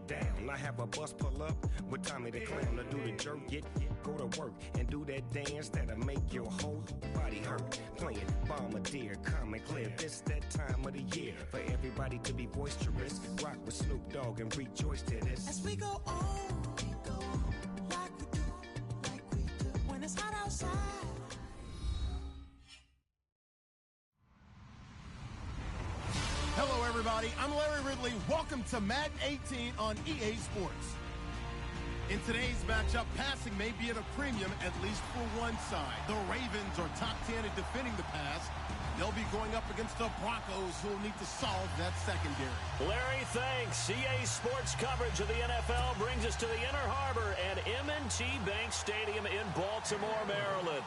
down. I have a bus pull up with Tommy the Clown to do the jerk, go to work and do that dance that'll make your whole body hurt. Playing Bombardier, CallMeCleveland's, this that time of the year for everybody to be boisterous. Rock with Snoop Dogg and rejoice to this. As we go on, like we do, when it's hot outside. Hello, everybody. I'm Larry Ridley. Welcome to Madden 18 on EA Sports. In today's matchup, passing may be at a premium, at least for one side. The Ravens are top 10 at defending the pass. They'll be going up against the Broncos, who will need to solve that secondary. Larry, thanks. EA Sports coverage of the NFL brings us to the Inner Harbor at M&T Bank Stadium in Baltimore, Maryland.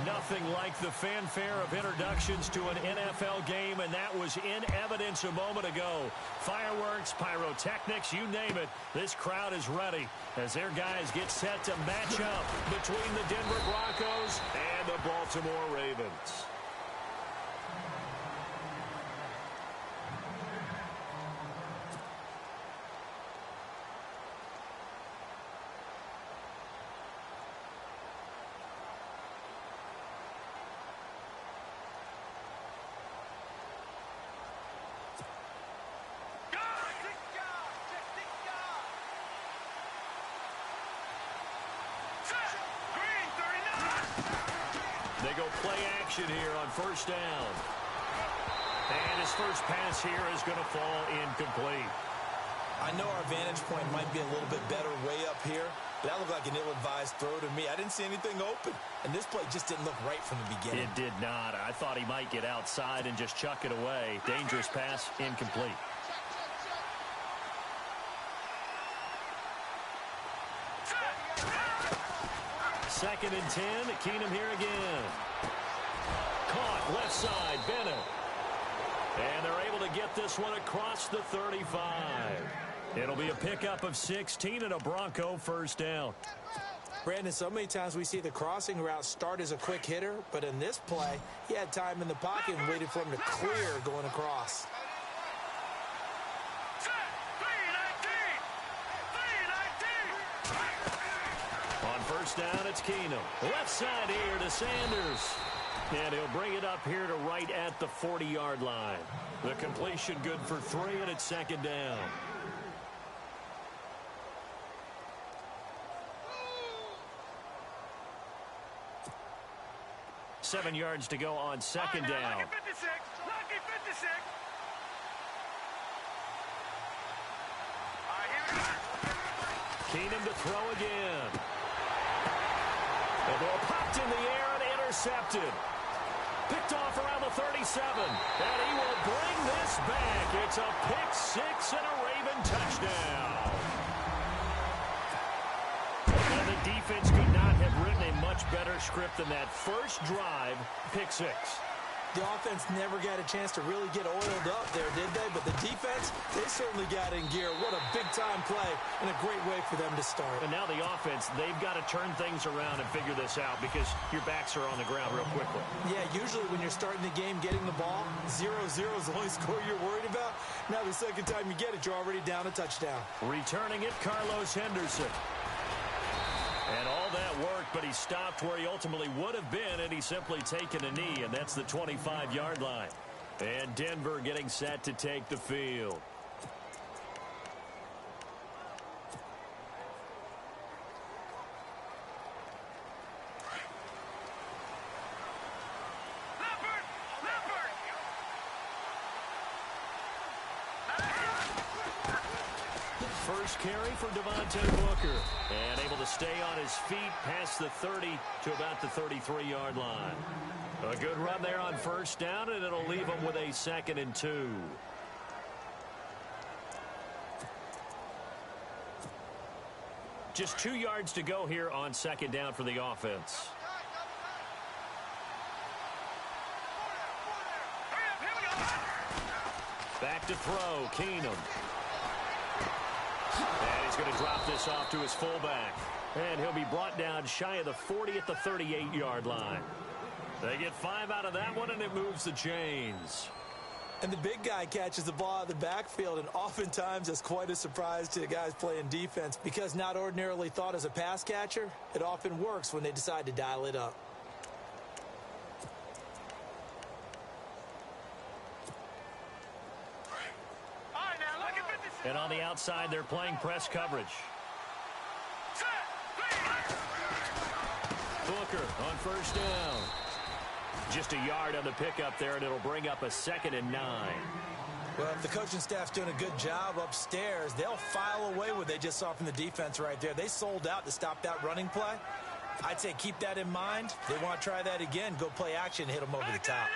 Nothing like the fanfare of introductions to an NFL game, and that was in evidence a moment ago. Fireworks, pyrotechnics, you name it. This crowd is ready as their guys get set to match up between the Denver Broncos and the Baltimore Ravens. They go play action here on first down. And his first pass here is going to fall incomplete. I know our vantage point might be a little bit better way up here, but that looked like an ill-advised throw to me. I didn't see anything open, and this play just didn't look right from the beginning. It did not. I thought he might get outside and just chuck it away. Dangerous pass, incomplete. Second and 10. Keenum here again. Caught left side, Bennett. And they're able to get this one across the 35. It'll be a pickup of 16 and a Bronco first down. Brandon, so many times we see the crossing route start as a quick hitter, but in this play, he had time in the pocket and waited for him to clear going across. On first down, it's Keenum. Left side here to Sanders. And he'll bring it up here to right at the 40-yard line. The completion good for 3, and it's second down. Seven yards to go on second down. Lucky 56. Lucky 56. Keenum to throw again. The ball popped in the air and intercepted. Picked off around the 37. And he will bring this back. It's a pick six and a Raven touchdown. And the defense could not have written a much better script than that first drive, pick six. The offense never got a chance to really get oiled up there, did they? But the defense, they certainly got in gear. What a big-time play and a great way for them to start. And now the offense, they've got to turn things around and figure this out because your backs are on the ground real quickly. Yeah, usually when you're starting the game getting the ball, 0-0 is the only score you're worried about. Now the second time you get it, you're already down a touchdown. Returning it, Carlos Henderson. And all that worked, but he stopped where he ultimately would have been, and he's simply taken a knee, and that's the 25-yard line. And Denver getting set to take the field. First carry for Devontae Booker. And able to stay on his feet past the 30 to about the 33-yard line. A good run there on first down, and it'll leave him with a 2nd and 2. Just 2 yards to go here on second down for the offense. Back to throw, Keenum. And he's going to drop this off to his fullback. And he'll be brought down shy of the 40 at the 38-yard line. They get 5 out of that one, and it moves the chains. And the big guy catches the ball out of the backfield, and oftentimes that's quite a surprise to the guys playing defense because not ordinarily thought as a pass catcher, it often works when they decide to dial it up. And on the outside, they're playing press coverage. Booker on first down. Just a yard on the pickup there, and it'll bring up a 2nd and 9. Well, if the coaching staff's doing a good job upstairs, they'll file away what they just saw from the defense right there. They sold out to stop that running play. I'd say keep that in mind. They want to try that again. Go play action, hit them over the top.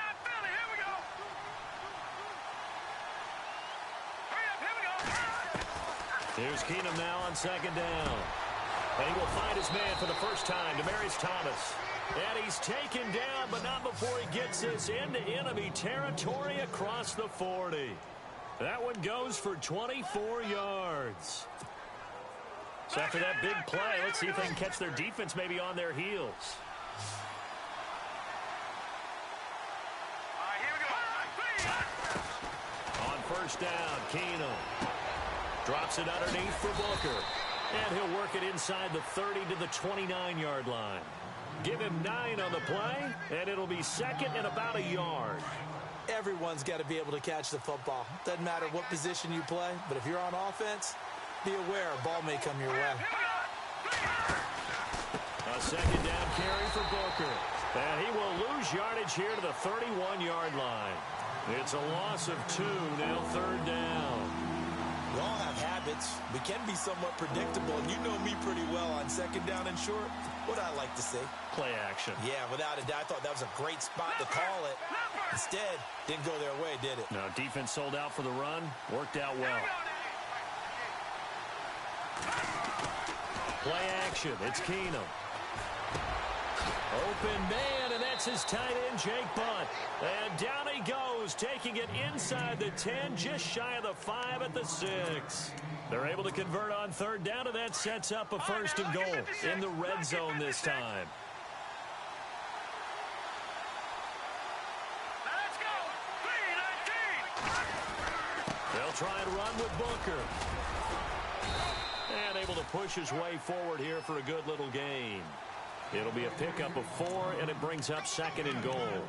Here's Keenum now on 2nd down. And he will find his man for the first time, Demaryius Thomas. And he's taken down, but not before he gets this into enemy territory across the 40. That one goes for 24 yards. So after that big play, let's see if they can catch their defense maybe on their heels. On first down, Keenum drops it underneath for Booker. And he'll work it inside the 30 to the 29-yard line. Give him 9 on the play, and it'll be 2nd and about a yard. Everyone's got to be able to catch the football. Doesn't matter what position you play, but if you're on offense, be aware a ball may come your way. A 2nd down carry for Booker. And he will lose yardage here to the 31-yard line. It's a loss of 2, now 3rd down. We all have habits. We can be somewhat predictable, and you know me pretty well on 2nd down and short. What I like to see. Play action. Yeah, without a doubt. I thought that was a great spot to call it. Instead, didn't go their way, did it? No, defense sold out for the run. Worked out well. Play action. It's Keenum. Open man, and that's his tight end, Jake Butt. And down he goes, taking it inside the 10, just shy of the 5 at the 6. They're able to convert on 3rd down, and that sets up a 1st and goal in the red zone this time. Let's go. 3-19. They'll try and run with Booker. And able to push his way forward here for a good little gain. It'll be a pickup of 4, and it brings up 2nd and goal.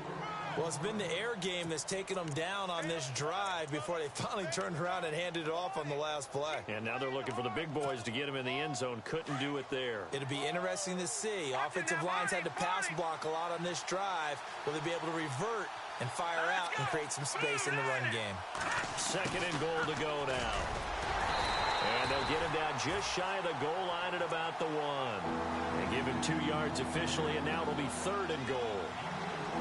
Well, it's been the air game that's taken them down on this drive before they finally turned around and handed it off on the last play. And now they're looking for the big boys to get him in the end zone. Couldn't do it there. It'll be interesting to see. Offensive lines had to pass block a lot on this drive. Will they be able to revert and fire out and create some space in the run game? 2nd and goal to go now. And they'll get him down just shy of the goal line at about the 1. They give him 2 yards officially, and now it'll be 3rd and goal.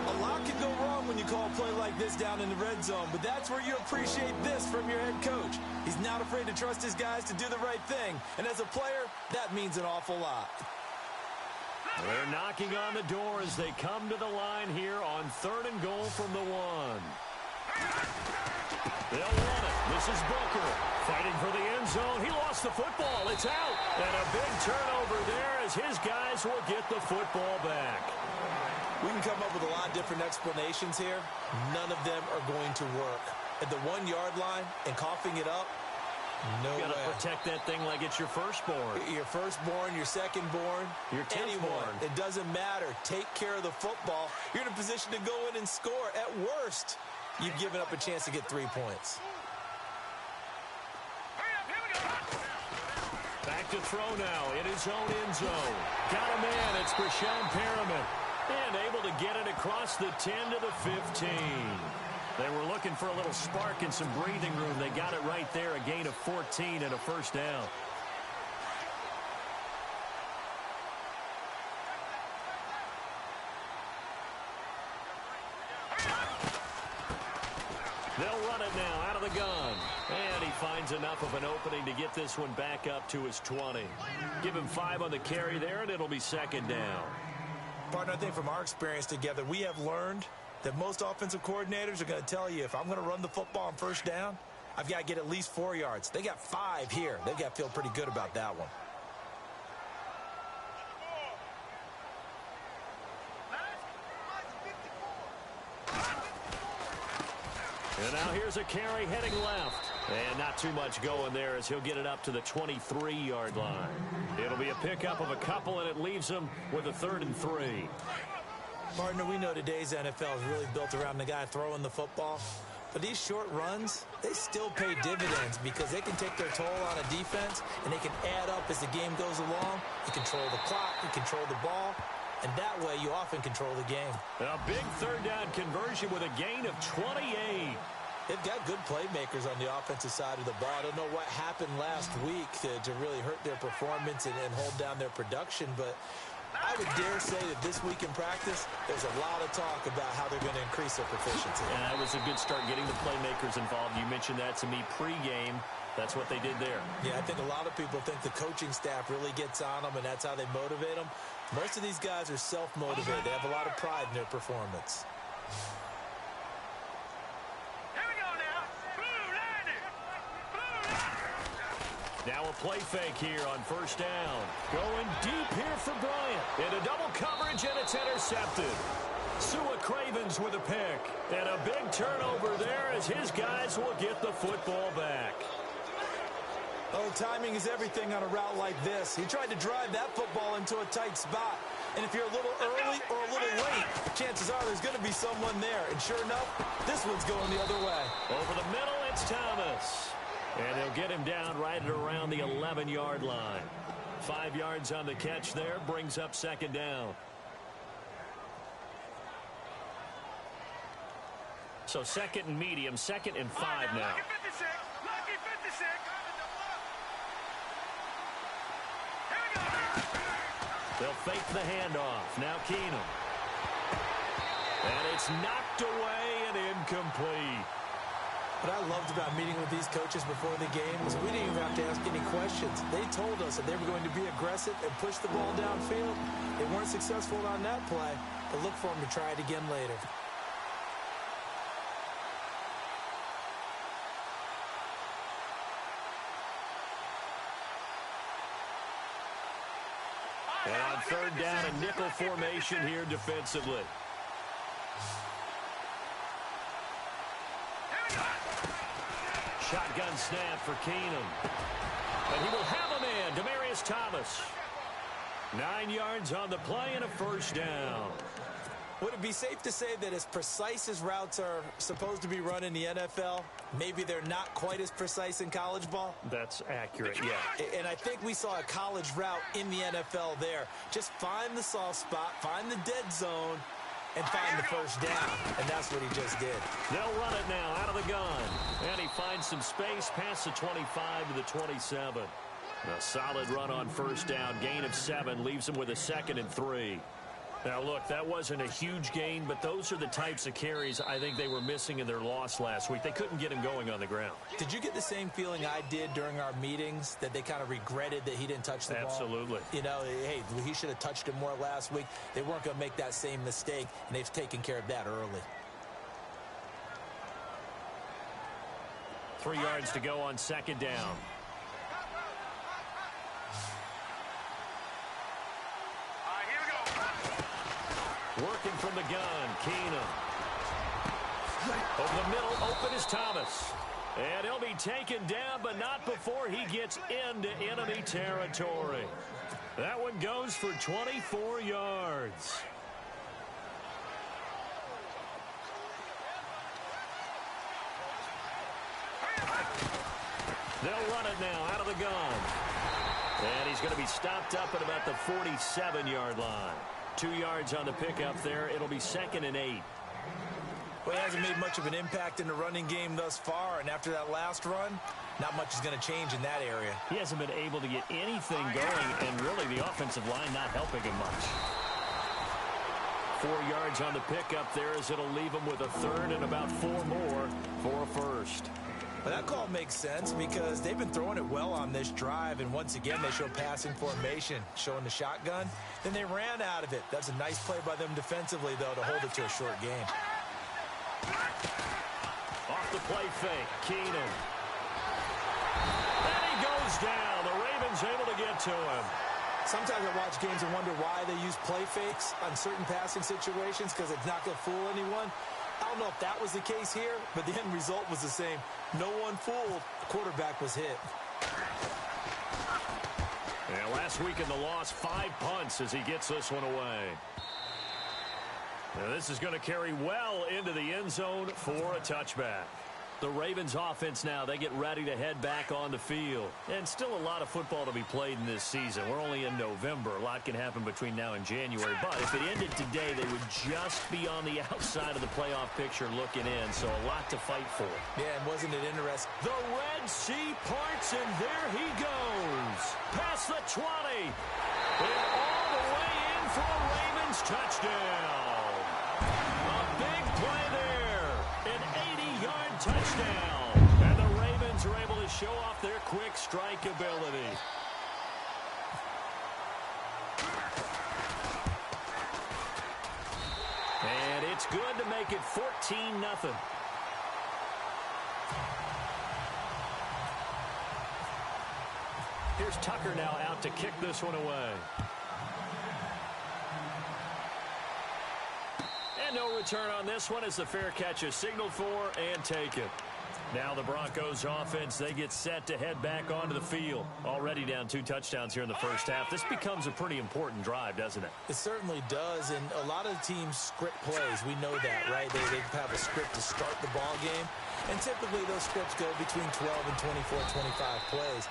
A lot can go wrong when you call a play like this down in the red zone, but that's where you appreciate this from your head coach. He's not afraid to trust his guys to do the right thing, and as a player, that means an awful lot. They're knocking on the door as they come to the line here on 3rd and goal from the 1. They'll run it. This is Booker fighting for the end zone. He lost the football. It's out. And a big turnover there as his guys will get the football back. We can come up with a lot of different explanations here. None of them are going to work. At the 1-yard line and coughing it up, no way. You got to protect that thing like it's your firstborn. Your firstborn, your secondborn, your anyone. It doesn't matter. Take care of the football. You're in a position to go in and score. At worst, you've given up a chance to get 3 points. Back to throw now in his own end zone. Got a man. It's Brashon Perriman. And able to get it across the 10 to the 15. They were looking for a little spark and some breathing room. They got it right there. A gain of 14 and a 1st down. They'll run it now out of the gun. And he finds enough of an opening to get this one back up to his 20. Give him 5 on the carry there, and it'll be 2nd down. Partner, I think from our experience together, we have learned that most offensive coordinators are going to tell you, if I'm going to run the football on 1st down, I've got to get at least 4 yards. They got 5 here. They've got to feel pretty good about that one. And now here's a carry heading left. And not too much going there as he'll get it up to the 23-yard line. It'll be a pickup of a couple, and it leaves him with a 3rd and 3. Partner, we know today's NFL is really built around the guy throwing the football. But these short runs, they still pay dividends because they can take their toll on a defense, and they can add up as the game goes along. You control the clock, you control the ball, and that way you often control the game. A big 3rd down conversion with a gain of 28. They've got good playmakers on the offensive side of the ball. I don't know what happened last week to really hurt their performance and hold down their production, but I would dare say that this week in practice, there's a lot of talk about how they're going to increase their proficiency. And that was a good start getting the playmakers involved. You mentioned that to me pregame. That's what they did there. Yeah, I think a lot of people think the coaching staff really gets on them, and that's how they motivate them. Most of these guys are self-motivated. They have a lot of pride in their performance. Now a play fake here on 1st down. Going deep here for Bryant. Into double coverage, and it's intercepted. Sua Cravens with a pick. And a big turnover there as his guys will get the football back. Oh, timing is everything on a route like this. He tried to drive that football into a tight spot. And if you're a little early or a little late, chances are there's going to be someone there. And sure enough, this one's going the other way. Over the middle, it's Thomas. And they'll get him down right at around the 11-yard line. 5 yards on the catch there, brings up 2nd down. So 2nd and medium, 2nd and 5 now. Lucky 56. Lucky 56. Here we go. They'll fake the handoff. Now Keenum. And it's knocked away and incomplete. What I loved about meeting with these coaches before the game was we didn't even have to ask any questions. They told us that they were going to be aggressive and push the ball downfield. They weren't successful on that play, but look for them to try it again later. And on 3rd down, a nickel formation here defensively. Shotgun snap for Keenum. And he will have him in. Demaryius Thomas. 9 yards on the play and a 1st down. Would it be safe to say that as precise as routes are supposed to be run in the NFL, maybe they're not quite as precise in college ball? That's accurate, yeah. And I think we saw a college route in the NFL there. Just find the soft spot, find the dead zone, and find the 1st down. And that's what he just did. They'll run it now out of the gun. And he finds some space past the 25 to the 27. A solid run on 1st down. Gain of 7 leaves him with a 2nd and 3. Now, look, that wasn't a huge gain, but those are the types of carries I think they were missing in their loss last week. They couldn't get him going on the ground. Did you get the same feeling I did during our meetings, that they kind of regretted that he didn't touch the ball? Absolutely. You know, hey, he should have touched it more last week. They weren't going to make that same mistake, and they've taken care of that early. 3 yards to go on 2nd down. Working from the gun, Keenum. Over the middle, open is Thomas. And he'll be taken down, but not before he gets into enemy territory. That one goes for 24 yards. They'll run it now out of the gun. And he's going to be stopped up at about the 47-yard line. 2 yards on the pickup there. It'll be 2nd and 8. Well, he hasn't made much of an impact in the running game thus far, and after that last run, not much is going to change in that area. He hasn't been able to get anything going, and really the offensive line not helping him much. 4 yards on the pickup there as it'll leave him with a 3rd and about 4 more for a 1st. Well, that call makes sense because they've been throwing it well on this drive, and once again they show passing formation, showing the shotgun. Then they ran out of it. That's a nice play by them defensively, though, to hold it to a short game. Off the play fake, Keenum. And he goes down. The Ravens able to get to him. Sometimes I watch games and wonder why they use play fakes on certain passing situations because it's not going to fool anyone. I don't know if that was the case here, but the end result was the same. No one fooled. The quarterback was hit. And last week in the loss, 5 punts as he gets this one away. Now this is going to carry well into the end zone for a touchback. The Ravens offense now, they get ready to head back on the field. And still a lot of football to be played in this season. We're only in November. A lot can happen between now and January. But if it ended today, they would just be on the outside of the playoff picture looking in. So a lot to fight for. Yeah, and wasn't it interesting? The Red Sea parts, and there he goes. Past the 20. And all the way in for a Ravens touchdown. A big play there. An 80-yard touchdown. And the Ravens are able to show off their quick strike ability. And it's good to make it 14-0. Here's Tucker now out to kick this one away. And no return on this one as the fair catch is signaled for and taken. Now the Broncos offense, they get set to head back onto the field. Already down 2 touchdowns here in the first half. This becomes a pretty important drive, doesn't it? It certainly does, and a lot of teams script plays. We know that, right? They have a script to start the ball game, and typically those scripts go between 12 and 24, 25 plays.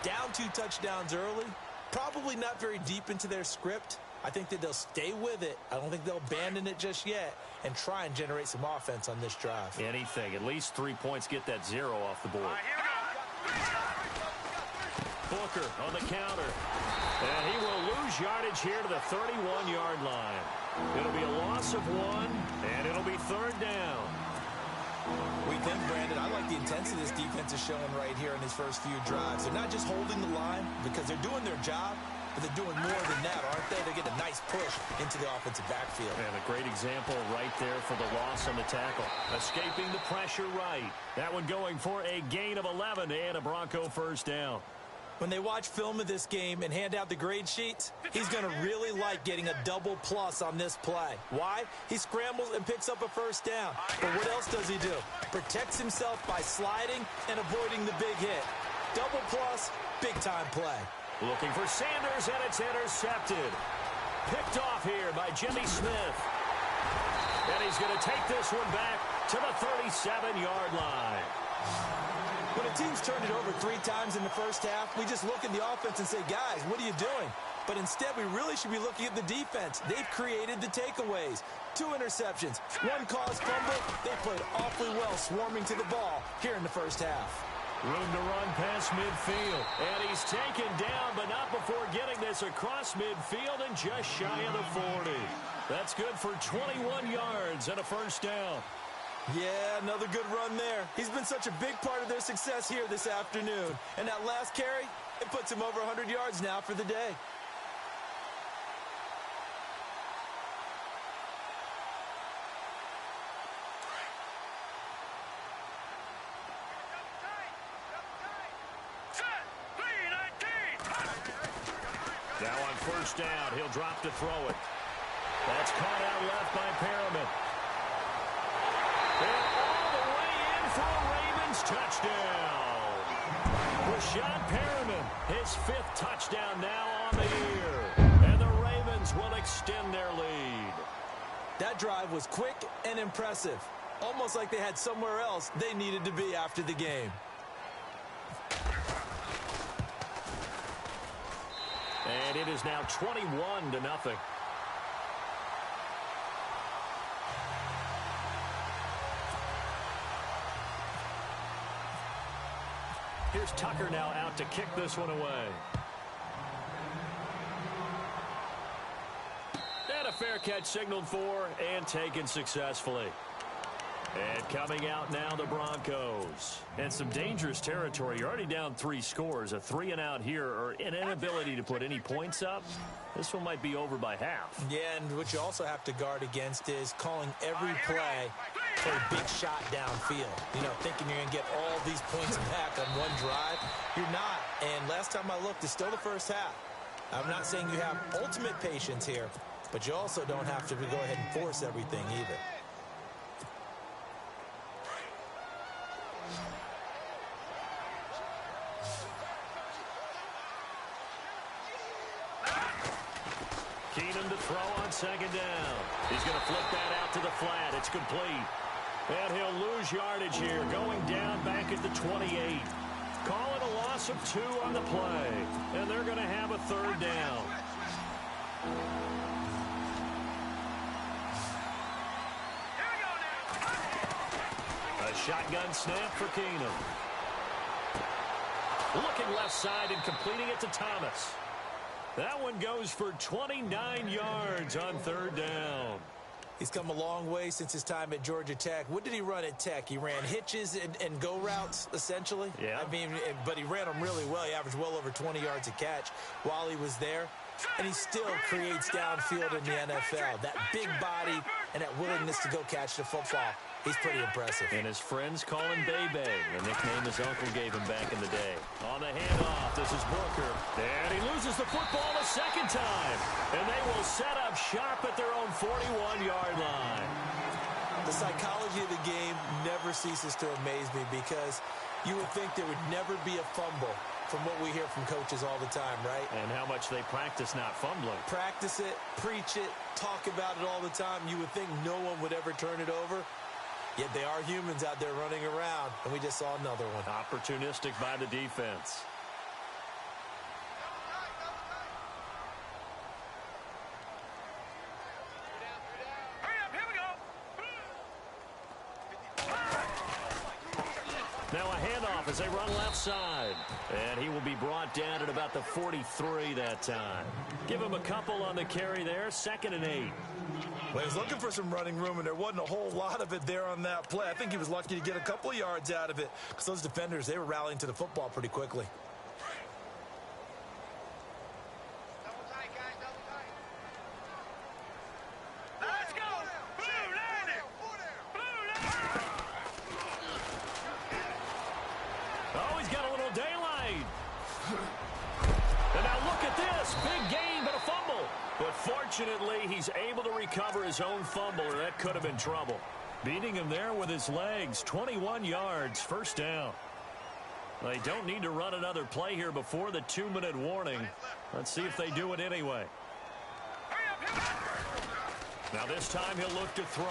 Down 2 touchdowns early, probably not very deep into their script. I think that they'll stay with it. I don't think they'll abandon it just yet and try and generate some offense on this drive. Anything. At least 3 points, get that 0 off the board. Booker on the counter. And he will lose yardage here to the 31-yard line. It'll be a loss of 1, and it'll be 3rd down. We think, Brandon, I like the intensity this defense is showing right here in his first few drives. They're not just holding the line because they're doing their job, but they're doing more than that, aren't they? They're getting a nice push into the offensive backfield. And a great example right there for the loss on the tackle. Escaping the pressure right. That one going for a gain of 11 and a Bronco first down. When they watch film of this game and hand out the grade sheets, he's going to really like getting a double plus on this play. Why? He scrambles and picks up a first down. But what else does he do? Protects himself by sliding and avoiding the big hit. Double plus, big-time play. Looking for Sanders, and it's intercepted. Picked off here by Jimmy Smith. And he's going to take this one back to the 37-yard line. When a team's turned it over 3 times in the first half, we just look at the offense and say, guys, what are you doing? But instead, we really should be looking at the defense. They've created the takeaways. 2 interceptions, 1 caused fumble. They played awfully well swarming to the ball here in the first half. Room to run past midfield. And he's taken down, but not before getting this across midfield and just shy of the 40. That's good for 21 yards and a first down. Yeah, another good run there. He's been such a big part of their success here this afternoon. And that last carry, it puts him over 100 yards now for the day. Now on first down, he'll drop to throw it. That's caught out left by Perriman. And all the way in for a Ravens touchdown. Rashad Perriman, his 5th touchdown now on the year. And the Ravens will extend their lead. That drive was quick and impressive. Almost like they had somewhere else they needed to be after the game. And it is now 21-0. Here's Tucker now out to kick this one away. And a fair catch signaled for and taken successfully. And coming out now, the Broncos. And some dangerous territory. You're already down 3 scores. A 3-and-out here, or an inability to put any points up. This one might be over by half. Yeah, and what you also have to guard against is calling every play for a big shot downfield. You know, thinking you're going to get all these points back on one drive. You're not. And last time I looked, it's still the first half. I'm not saying you have ultimate patience here, but you also don't have to go ahead and force everything either. Keenum to throw on second down. He's going to flip that out to the flat. It's complete. And he'll lose yardage here, going down back at the 28. Call it a loss of 2 on the play. And they're going to have a third down. A shotgun snap for Keenum. Looking left side and completing it to Thomas. That one goes for 29 yards on third down. He's come a long way since his time at Georgia Tech. What did he run at Tech? He ran hitches and go routes, essentially. Yeah. I mean, but he ran them really well. He averaged well over 20 yards a catch while he was there. And he still creates downfield in the NFL. That big body and that willingness to go catch the football. He's pretty impressive. And his friends call him Bebe, the nickname his uncle gave him back in the day. On the handoff, this is Booker. And he loses the football a second time. And they will set up shop at their own 41-yard line. The psychology of the game never ceases to amaze me because you would think there would never be a fumble from what we hear from coaches all the time, right? And how much they practice not fumbling. Practice it, preach it, talk about it all the time. You would think no one would ever turn it over. Yet they are humans out there running around, and we just saw another one. Opportunistic by the defense. Now a handoff as they run left side. And he will be brought down at about the 43 that time. Give him a couple on the carry there. 2nd and 8. Well, he was looking for some running room, and there wasn't a whole lot of it there on that play. I think he was lucky to get a couple of yards out of it because those defenders, they were rallying to the football pretty quickly. Double tight, guys, double tight. Let's go! Blue landing! Blue landing! Oh, he's got a little daylight. And now look at this. Big gain, but a fumble. But fortunately, he's able to recover his own fumble, or that could have been trouble. Beating him there with his legs. 21 yards, first down. They don't need to run another play here before the 2-minute warning. Let's see if they do it anyway. Now this time he'll look to throw.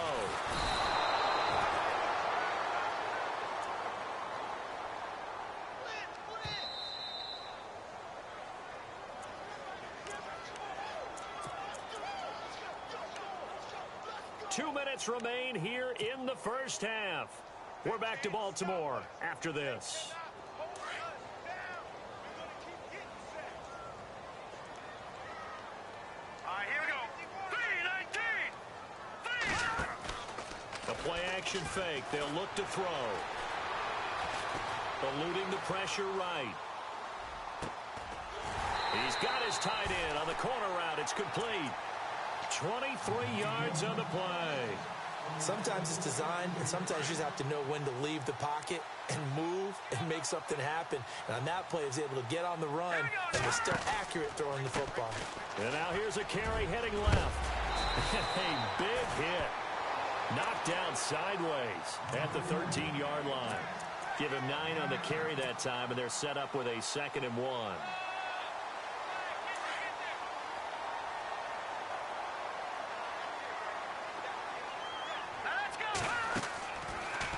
2 minutes remain here in the first half. We're back to Baltimore after this. All right, here we go. 3-19. A play-action fake. They'll look to throw. Eluding the pressure right. He's got his tight end on the corner route. It's complete. 23 yards on the play. Sometimes it's designed, and sometimes you just have to know when to leave the pocket and move and make something happen. And on that play, he was able to get on the run and was still accurate throwing the football. And now here's a carry heading left. A big hit. Knocked down sideways at the 13-yard line. Give him 9 on the carry that time, and they're set up with a 2nd and 1.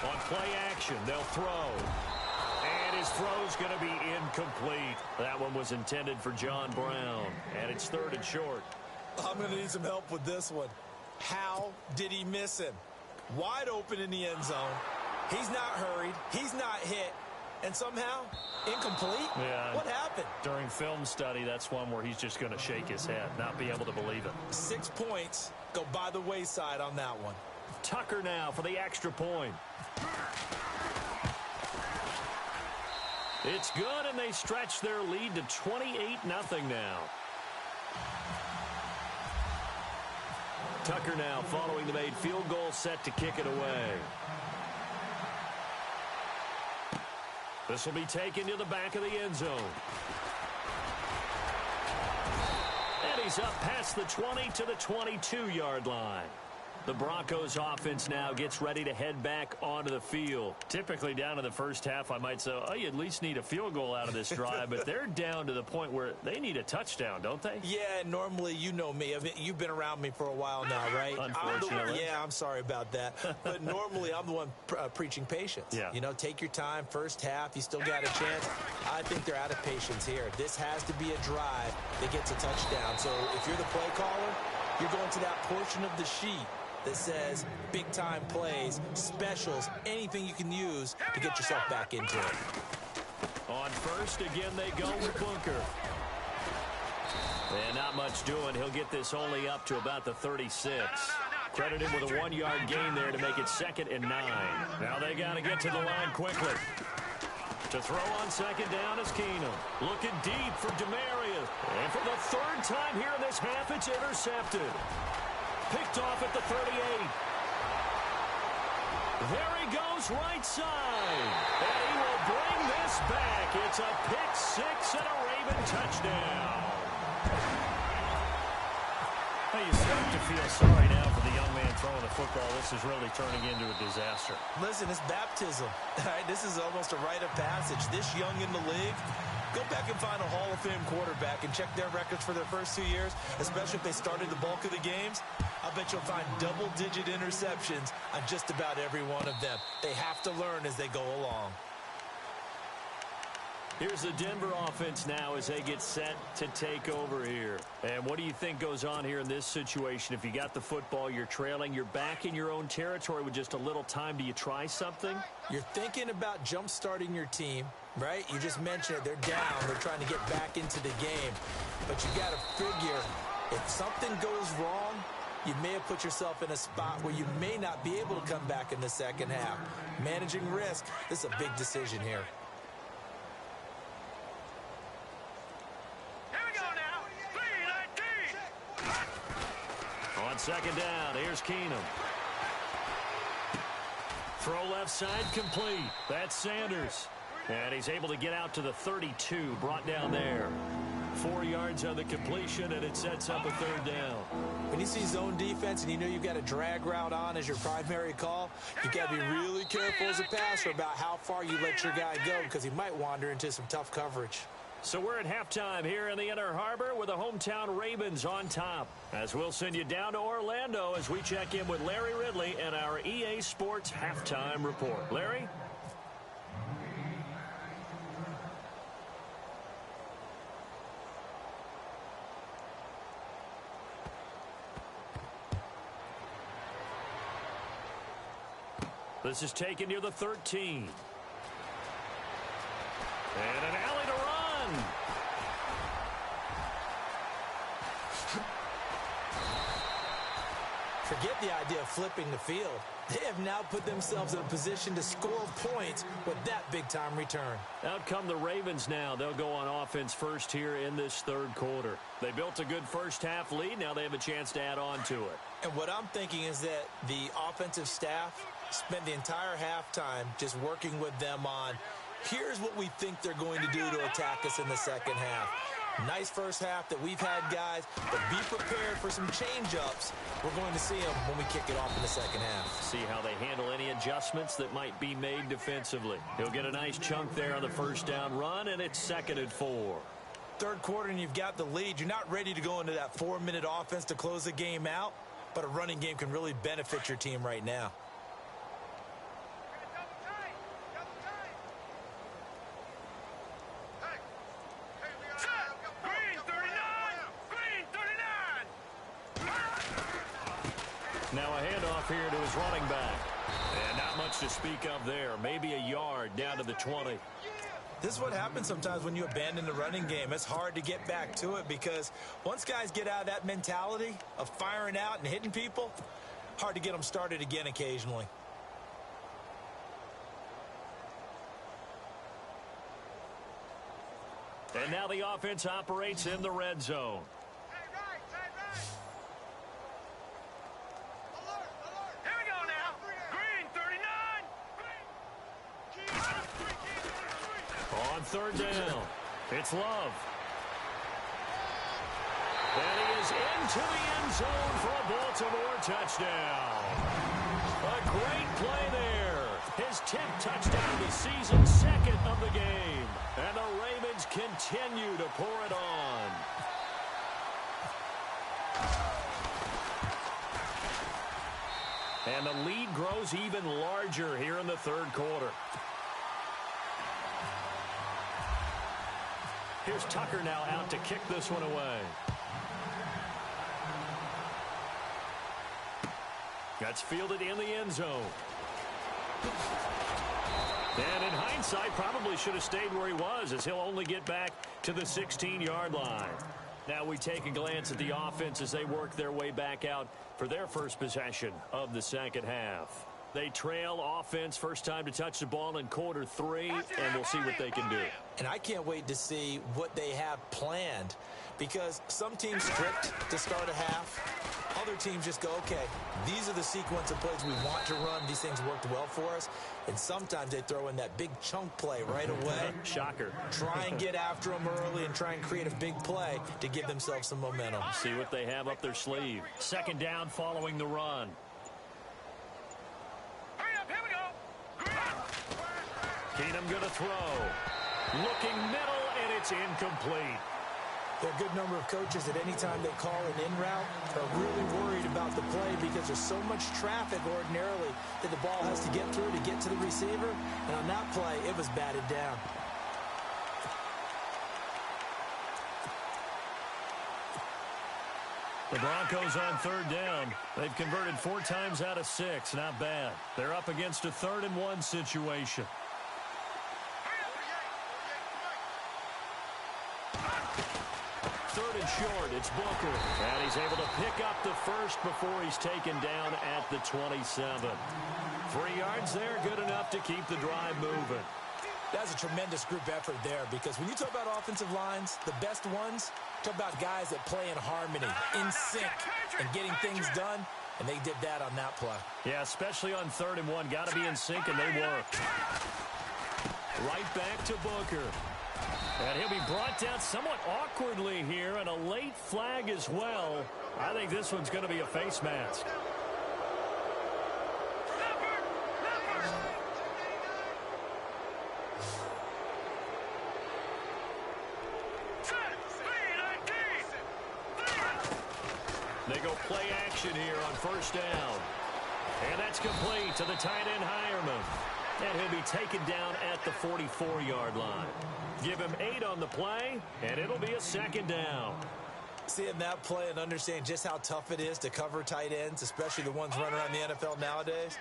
On play action, they'll throw. And his throw's going to be incomplete. That one was intended for John Brown. And it's 3rd and short. I'm going to need some help with this one. How did he miss him? Wide open in the end zone. He's not hurried. He's not hit. And somehow, incomplete? Yeah. What happened? During film study, that's one where he's just going to shake his head, not be able to believe it. 6 points go by the wayside on that one. Tucker now for the extra point. It's good, and they stretch their lead to 28-0 now. Tucker now following the made field goal, set to kick it away. This will be taken to the back of the end zone. And he's up past the 20 to the 22-yard line. The Broncos offense now gets ready to head back onto the field. Typically down to the first half, I might say, oh, you at least need a field goal out of this drive, but they're down to the point where they need a touchdown, don't they? Yeah, normally, you know me. You've been around me for a while now, right? Unfortunately. I'm sorry about that. But normally, I'm the one preaching patience. Yeah. You know, take your time, first half, you still got a chance. I think they're out of patience here. This has to be a drive that gets a touchdown. So if you're the play caller, you're going to that portion of the sheet that says big-time plays, specials, anything you can use to get yourself back into it. On first, again, they go with Bunker. And not much doing. He'll get this only up to about the 36. Credit him with a 1-yard gain there to make it 2nd and 9. Now they got to get to the line quickly. To throw on second down is Keenum. Looking deep for Demarius. And for the 3rd time here in this half, it's intercepted. Picked off at the 38. There he goes, right side. And he will bring this back. It's a pick 6 and a Raven touchdown. Well, you start to feel sorry now for the young man throwing the football. This is really turning into a disaster. Listen, it's baptism. All right, this is almost a rite of passage. This young in the league, go back and find a Hall of Fame quarterback and check their records for their first 2 years, especially if they started the bulk of the games. I bet you'll find double-digit interceptions on just about every one of them. They have to learn as they go along. Here's the Denver offense now as they get set to take over here. And what do you think goes on here in this situation? If you got the football, you're trailing, you're back in your own territory with just a little time. Do you try something? You're thinking about jump-starting your team, right? You just mentioned it. They're down. They're trying to get back into the game. But you got to figure if something goes wrong, you may have put yourself in a spot where you may not be able to come back in the second half. Managing risk, this is a big decision here. On second down, here's Keenum. Throw left side complete. That's Sanders. And he's able to get out to the 32, brought down there. 4 yards on the completion, and it sets up a 3rd down. When you see zone defense and you know you've got a drag route on as your primary call, you got to be really careful as a passer about how far you let your guy go because he might wander into some tough coverage. So we're at halftime here in the Inner Harbor with the hometown Ravens on top. As we'll send you down to Orlando as we check in with Larry Ridley and our EA Sports Halftime Report. Larry? This is taken near the 13. And an alley to run. Forget the idea of flipping the field. They have now put themselves in a position to score points with that big-time return. Out come the Ravens now. They'll go on offense first here in this 3rd quarter. They built a good first-half lead. Now they have a chance to add on to it. And what I'm thinking is that the offensive staff spent the entire halftime just working with them on, here's what we think they're going to do to attack us in the second half. Nice first half that we've had, guys, but be prepared for some change-ups. We're going to see them when we kick it off in the second half. See how they handle any adjustments that might be made defensively. He'll get a nice chunk there on the first down run, and it's 2nd and 4. 3rd quarter, and you've got the lead. You're not ready to go into that 4-minute offense to close the game out, but a running game can really benefit your team right now. Now a handoff here to his running back. And not much to speak of there. Maybe a yard down to the 20. This is what happens sometimes when you abandon the running game. It's hard to get back to it because once guys get out of that mentality of firing out and hitting people, hard to get them started again occasionally. And now the offense operates in the red zone. On 3rd down, it's Love. And he is into the end zone for a Baltimore touchdown. A great play there. His 10th touchdown of the season, second of the game. And the Ravens continue to pour it on. And the lead grows even larger here in the third quarter. Here's Tucker now out to kick this one away. That's fielded in the end zone. And in hindsight, probably should have stayed where he was, as he'll only get back to the 16-yard line. Now we take a glance at the offense as they work their way back out for their first possession of the second half. They trail offense, first time to touch the ball in quarter 3, and we'll see what they can do. And I can't wait to see what they have planned, because some teams script to start a half. Other teams just go, okay, these are the sequence of plays we want to run. These things worked well for us. And sometimes they throw in that big chunk play right away. Shocker. Try and get after them early and try and create a big play to give themselves some momentum. See what they have up their sleeve. Second down following the run. Hurry up, here we go. Keenum going to throw. Looking middle, and it's incomplete. There are a good number of coaches that any time they call an in route are really worried about the play because there's so much traffic ordinarily that the ball has to get through to get to the receiver. And on that play, it was batted down. The Broncos on third down. They've converted 4 times out of 6. Not bad. They're up against a 3rd and 1 situation. Third and short, it's Booker. And he's able to pick up the first before he's taken down at the 27. 3 yards there, good enough to keep the drive moving. That's a tremendous group effort there, because when you talk about offensive lines, the best ones, talk about guys that play in harmony, in sync, and getting things done, and they did that on that play. Yeah, especially on 3rd and 1. Got to be in sync, and they work. Right back to Booker. And he'll be brought down somewhat awkwardly here, and a late flag as well. I think this one's going to be a face mask. They go play action here on first down. And that's complete to the tight end, Hireman. And he'll be taken down at the 44-yard line. Give him 8 on the play, and it'll be a second down. Seeing that play and understanding just how tough it is to cover tight ends, especially the ones running around the NFL nowadays,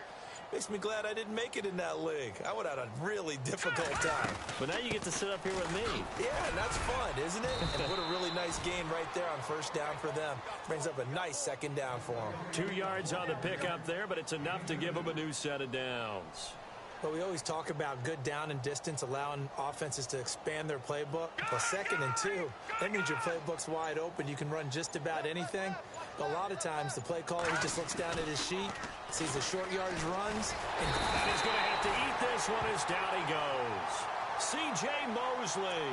makes me glad I didn't make it in that league. I would have had a really difficult time. But now you get to sit up here with me. Yeah, and that's fun, isn't it? And what a really nice gain right there on first down for them. Brings up a nice second down for them. 2 yards on the pickup there, but it's enough to give them a new set of downs. But we always talk about good down and distance, allowing offenses to expand their playbook. Well, 2nd and 2, that means your playbook's wide open. You can run just about anything. But a lot of times, the play caller, he just looks down at his sheet, sees the short yardage runs. And he's going to have to eat this one as down he goes. C.J. Mosley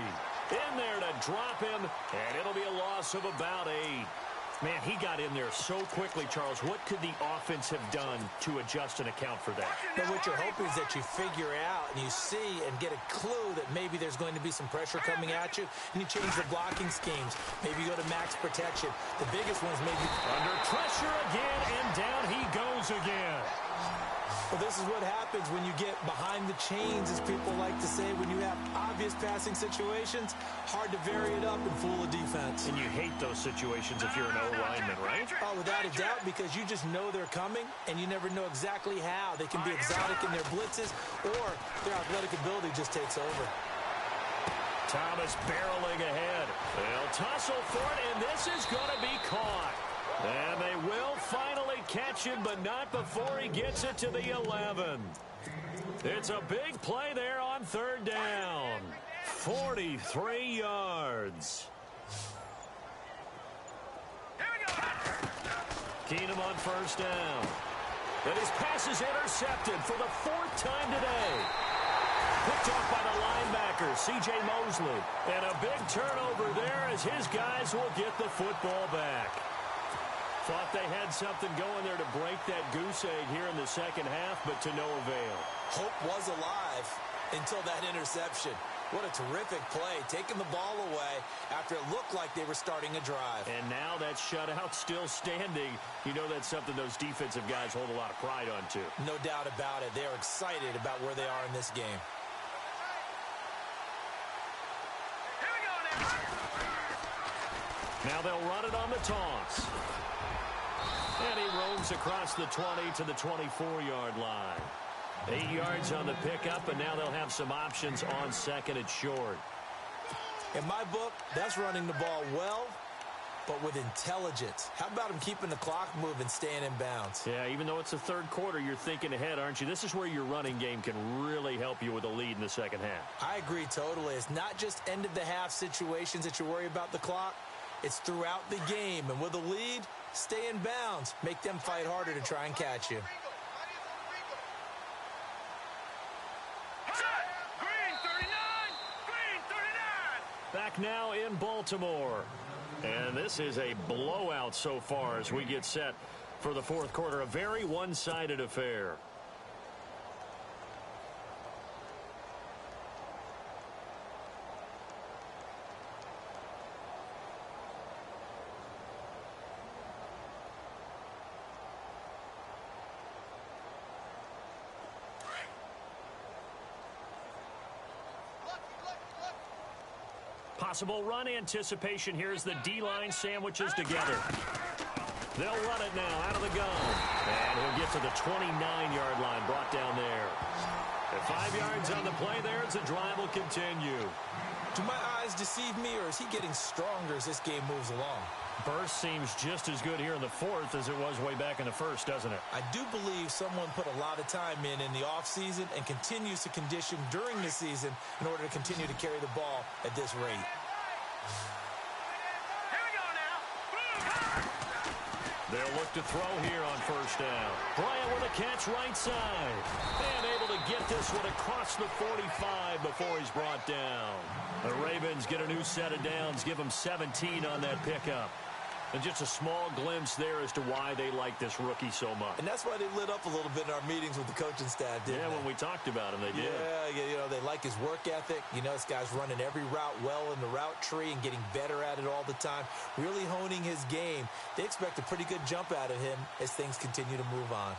in there to drop him, and it'll be a loss of about 8. Man, he got in there so quickly, Charles. What could the offense have done to adjust and account for that? But what you're hoping is that you figure out and you see and get a clue that maybe there's going to be some pressure coming at you, and you change the blocking schemes. Maybe you go to max protection. The biggest one is maybe under pressure again, and down he goes again. Well, this is what happens when you get behind the chains, as people like to say, when you have obvious passing situations. Hard to vary it up and fool a defense. And you hate those situations if you're an O-lineman, right? Oh, without a doubt, because you just know they're coming, and you never know exactly how. They can be exotic in their blitzes, or their athletic ability just takes over. Thomas barreling ahead. They'll tussle for it, and this is going to be caught. And they will finally catch him, but not before he gets it to the 11. It's a big play there on 3rd down. 43 yards. Keenum on first down. And his pass is intercepted for the 4th time today. Picked off by the linebacker, C.J. Mosley. And a big turnover there as his guys will get the football back. Thought they had something going there to break that goose egg here in the second half, but to no avail. Hope was alive until that interception. What a terrific play, taking the ball away after it looked like they were starting a drive. And now that shutout still standing. You know that's something those defensive guys hold a lot of pride on, too. No doubt about it. They are excited about where they are in this game. Here we go now. Now they'll run it on the toss. And he roams across the 20 to the 24-yard line. 8 yards on the pickup, and now they'll have some options on second and short. In my book, that's running the ball well, but with intelligence. How about him keeping the clock moving, staying in bounds? Yeah, even though it's the third quarter, you're thinking ahead, aren't you? This is where your running game can really help you with a lead in the second half. I agree totally. It's not just end-of-the-half situations that you worry about the clock. It's throughout the game, and with a lead, stay in bounds. Make them fight harder to try and catch you. Green 39. Green 39. Back now in Baltimore. And this is a blowout so far as we get set for the fourth quarter. A very one-sided affair. Possible run anticipation. Here's the D-line sandwiches together. They'll run it now out of the gun. And he'll get to the 29-yard line, brought down there. At 5 yards on the play there, the drive will continue. Do my eyes deceive me, or is he getting stronger as this game moves along? Burst seems just as good here in the fourth as it was way back in the first, doesn't it? I do believe someone put a lot of time in the offseason and continues to condition during the season in order to continue to carry the ball at this rate. Here we go now. They'll look to throw here on first down. Bryant with a catch right side. And able to get this one across the 45 before he's brought down. The Ravens get a new set of downs, give them 17 on that pickup. And just a small glimpse there as to why they like this rookie so much. And that's why they lit up a little bit in our meetings with the coaching staff, didn't they? When we talked about him, they did. Yeah, you know, they like his work ethic. You know, this guy's running every route well in the route tree and getting better at it all the time, really honing his game. They expect a pretty good jump out of him as things continue to move on.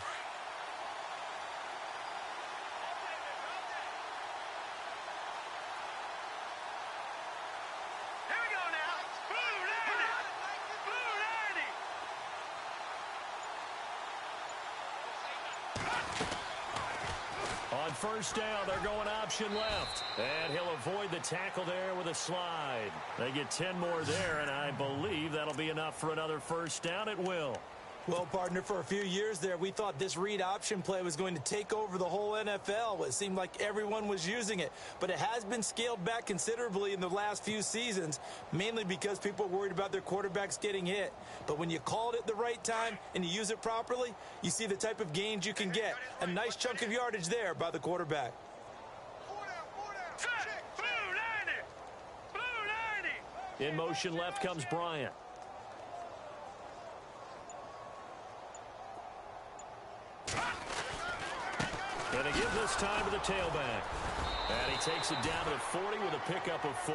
On first down, they're going option left. And he'll avoid the tackle there with a slide. They get 10 more there, and I believe that'll be enough for another first down. It will. Well, partner, for a few years there, we thought this read option play was going to take over the whole NFL. It seemed like everyone was using it. But it has been scaled back considerably in the last few seasons, mainly because people are worried about their quarterbacks getting hit. But when you call it at the right time and you use it properly, you see the type of gains you can get. A nice chunk of yardage there by the quarterback. In motion left comes Bryant. And again this time to the tailback. And he takes it down to the 40 with a pickup of 4.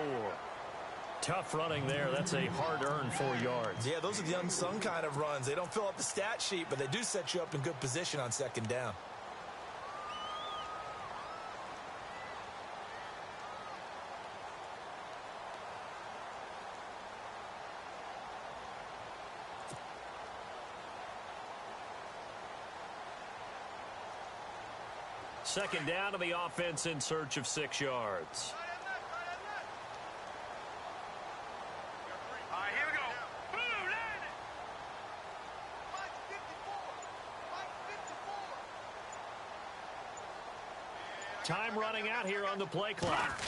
Tough running there. That's a hard-earned 4 yards. Yeah, those are the unsung kind of runs. They don't fill up the stat sheet, but they do set you up in good position on second down. Second down to the offense in search of 6 yards. All right, here we go. Boom, Time running out here on the play clock.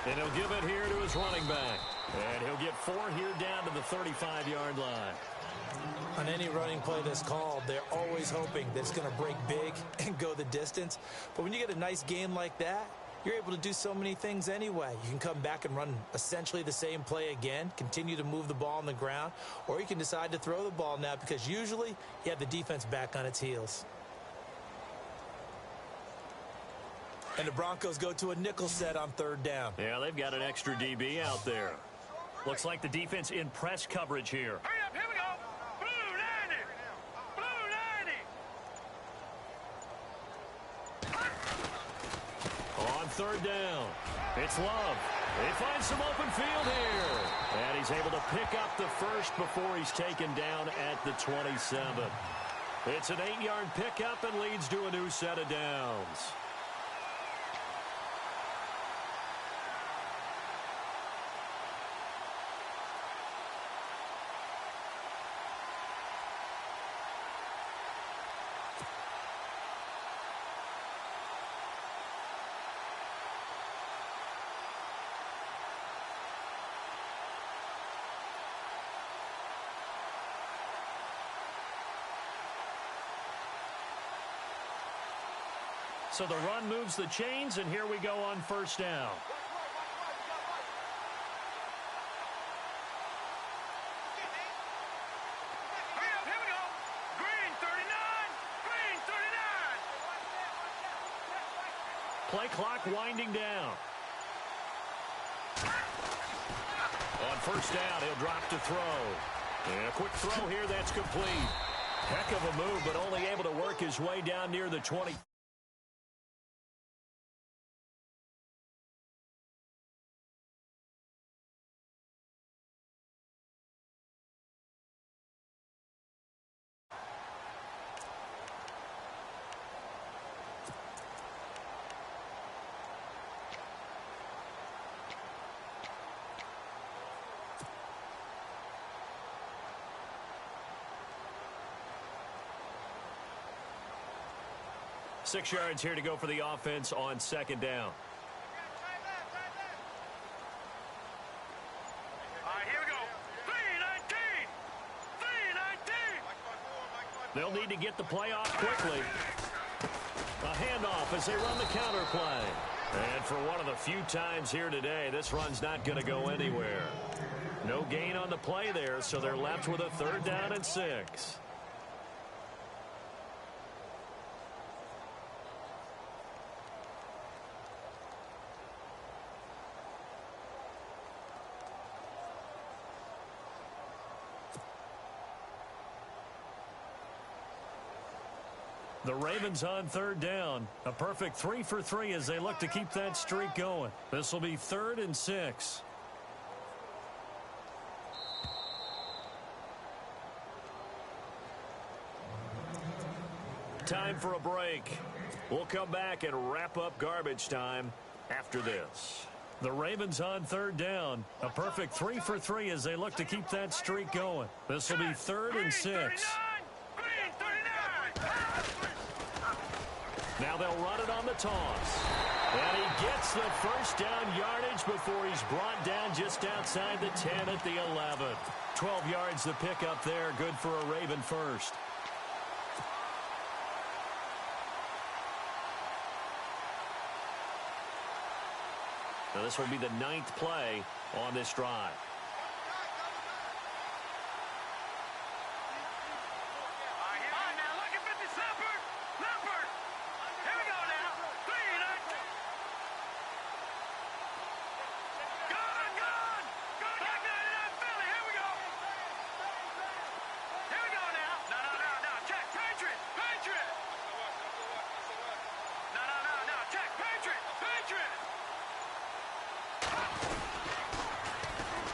And he'll give it here to his running back. And he'll get 4 here down to the 35-yard line. On any running play that's called, they're always hoping that it's going to break big and go the distance. But when you get a nice game like that, you're able to do so many things anyway. You can come back and run essentially the same play again, continue to move the ball on the ground, or you can decide to throw the ball now because usually you have the defense back on its heels. And the Broncos go to a nickel set on 3rd down. Yeah, they've got an extra DB out there. Looks like the defense in press coverage here. Hurry up, here we go. Blue 90. Blue 90. On 3rd down, it's Love. They find some open field here. And he's able to pick up the first before he's taken down at the 27. It's an 8-yard pickup and leads to a new set of downs. So the run moves the chains, and here we go on 1st down. Hurry up, here we go. Green 39. Green 39. Play clock winding down. On 1st down, he'll drop to throw. And a quick throw here, that's complete. Heck of a move, but only able to work his way down near the 20. Six yards here to go for the offense on 2nd down. All right, here we go. 319. 319. They'll need to get the play off quickly. A handoff as they run the counter play. And for one of the few times here today, this run's not going to go anywhere. No gain on the play there, so they're left with a 3rd down and 6. The Ravens on 3rd down. A perfect 3 for 3 as they look to keep that streak going. This will be 3rd and 6. Time for a break. We'll come back and wrap up garbage time after this. The Ravens on 3rd down. A perfect 3 for 3 as they look to keep that streak going. This will be 3rd and 6. Now they'll run it on the toss. And he gets the 1st down yardage before he's brought down just outside the 10 at the 11. 12 yards to pick up there. Good for a Raven first. Now this will be the 9th play on this drive.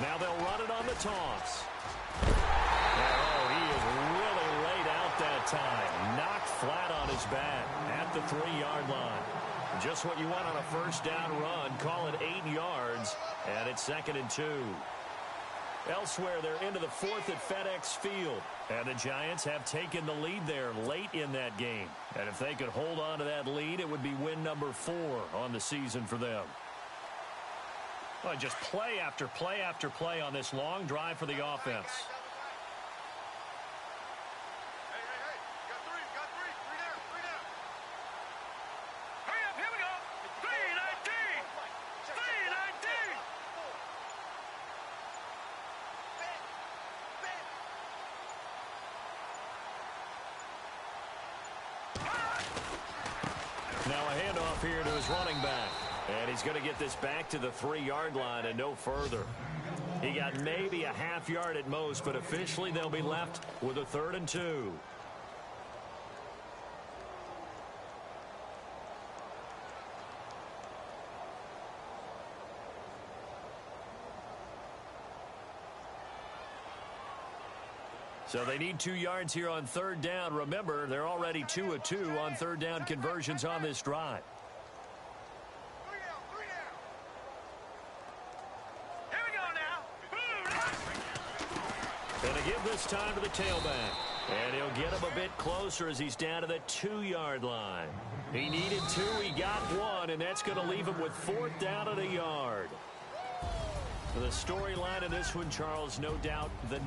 Now they'll run it on the toss. Oh, he is really laid out that time. Knocked flat on his back at the 3-yard line. Just what you want on a 1st down run. Call it 8 yards, and it's 2nd and 2. Elsewhere, they're into the 4th at FedEx Field. And the Giants have taken the lead there late in that game. And if they could hold on to that lead, it would be win number 4 on the season for them. Well, just play after play after play on this long drive for the offense. running back. And he's going to get this back to the 3-yard line and no further. He got maybe a half yard at most, but officially they'll be left with a 3rd and 2. So they need 2 yards here on 3rd down. Remember, they're already 2 of 2 on 3rd down conversions on this drive. 3 down. Here we go now. And they give this time to the tailback. And he'll get him a bit closer as he's down to the 2-yard line. He needed 2, he got 1, and that's going to leave him with 4th down and a yard. The storyline in this one, Charles, no doubt the